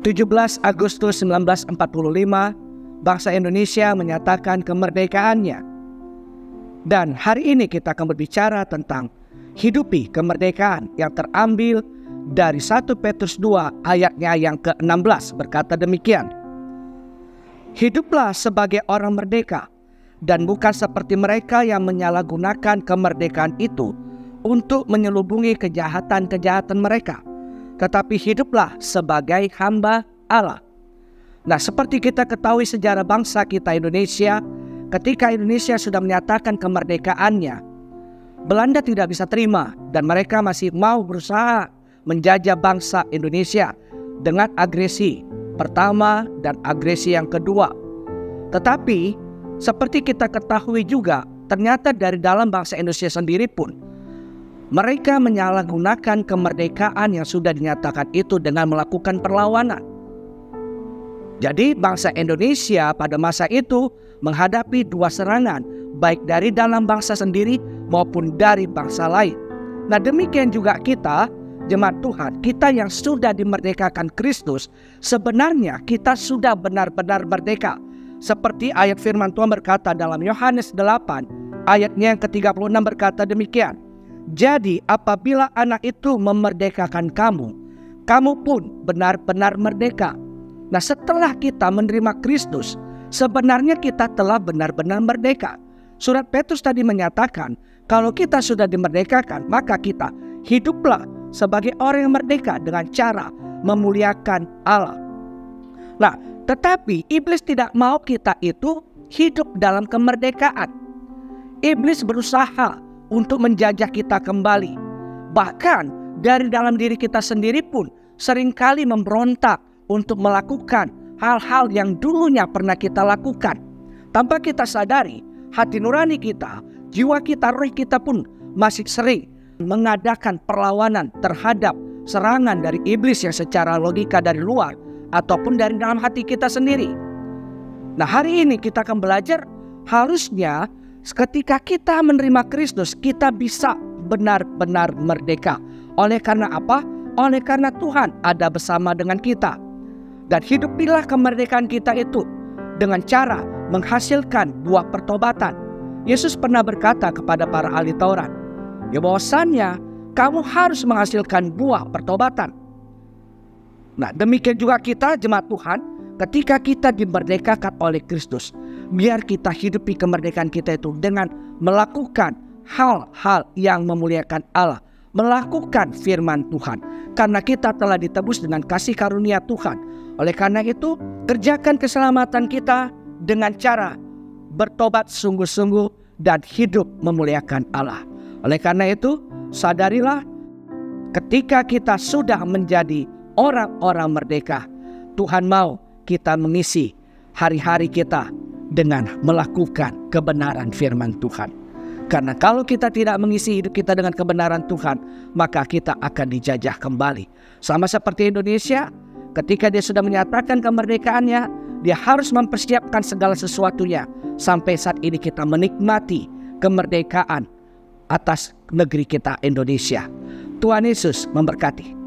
17 Agustus 1945, bangsa Indonesia menyatakan kemerdekaannya. Dan hari ini kita akan berbicara tentang hidupi kemerdekaan yang terambil dari 1 Petrus 2 ayatnya yang ke-16, berkata demikian. Hiduplah sebagai orang merdeka dan bukan seperti mereka yang menyalahgunakan kemerdekaan itu untuk menyelubungi kejahatan-kejahatan mereka, tetapi hiduplah sebagai hamba Allah. Nah, seperti kita ketahui sejarah bangsa kita Indonesia, ketika Indonesia sudah menyatakan kemerdekaannya, Belanda tidak bisa terima dan mereka masih mau berusaha menjajah bangsa Indonesia dengan agresi pertama dan agresi yang kedua. Tetapi seperti kita ketahui juga, ternyata dari dalam bangsa Indonesia sendiri pun mereka menyalahgunakan kemerdekaan yang sudah dinyatakan itu dengan melakukan perlawanan. Jadi bangsa Indonesia pada masa itu menghadapi dua serangan, baik dari dalam bangsa sendiri maupun dari bangsa lain. Nah, demikian juga kita, jemaat Tuhan, kita yang sudah dimerdekakan Kristus, sebenarnya kita sudah benar-benar merdeka. Seperti ayat firman Tuhan berkata dalam Yohanes 8, ayatnya yang ke-36 berkata demikian. Jadi apabila anak itu memerdekakan kamu, kamu pun benar-benar merdeka. Nah, setelah kita menerima Kristus, sebenarnya kita telah benar-benar merdeka. Surat Petrus tadi menyatakan, kalau kita sudah dimerdekakan, maka kita hiduplah sebagai orang yang merdeka dengan cara memuliakan Allah. Nah, tetapi iblis tidak mau kita itu hidup dalam kemerdekaan. Iblis berusaha untuk menjajah kita kembali. Bahkan dari dalam diri kita sendiri pun seringkali memberontak untuk melakukan hal-hal yang dulunya pernah kita lakukan. Tanpa kita sadari, hati nurani kita, jiwa kita, roh kita pun masih sering mengadakan perlawanan terhadap serangan dari iblis yang secara logika dari luar ataupun dari dalam hati kita sendiri. Nah, hari ini kita akan belajar harusnya ketika kita menerima Kristus, kita bisa benar-benar merdeka. Oleh karena apa? Oleh karena Tuhan ada bersama dengan kita. Dan hidupilah kemerdekaan kita itu dengan cara menghasilkan buah pertobatan. Yesus pernah berkata kepada para ahli Taurat, ya bahwasannya kamu harus menghasilkan buah pertobatan. Nah, demikian juga kita, jemaat Tuhan, ketika kita dimerdekakan oleh Kristus, biar kita hidupi kemerdekaan kita itu dengan melakukan hal-hal yang memuliakan Allah, melakukan firman Tuhan, karena kita telah ditebus dengan kasih karunia Tuhan. Oleh karena itu, kerjakan keselamatan kita dengan cara bertobat sungguh-sungguh dan hidup memuliakan Allah. Oleh karena itu, sadarilah ketika kita sudah menjadi orang-orang merdeka, Tuhan mau kita mengisi hari-hari kita dengan melakukan kebenaran firman Tuhan. Karena kalau kita tidak mengisi hidup kita dengan kebenaran Tuhan, maka kita akan dijajah kembali. Sama seperti Indonesia, ketika dia sudah menyatakan kemerdekaannya, dia harus mempersiapkan segala sesuatunya. Sampai saat ini kita menikmati kemerdekaan atas negeri kita Indonesia. Tuhan Yesus memberkati.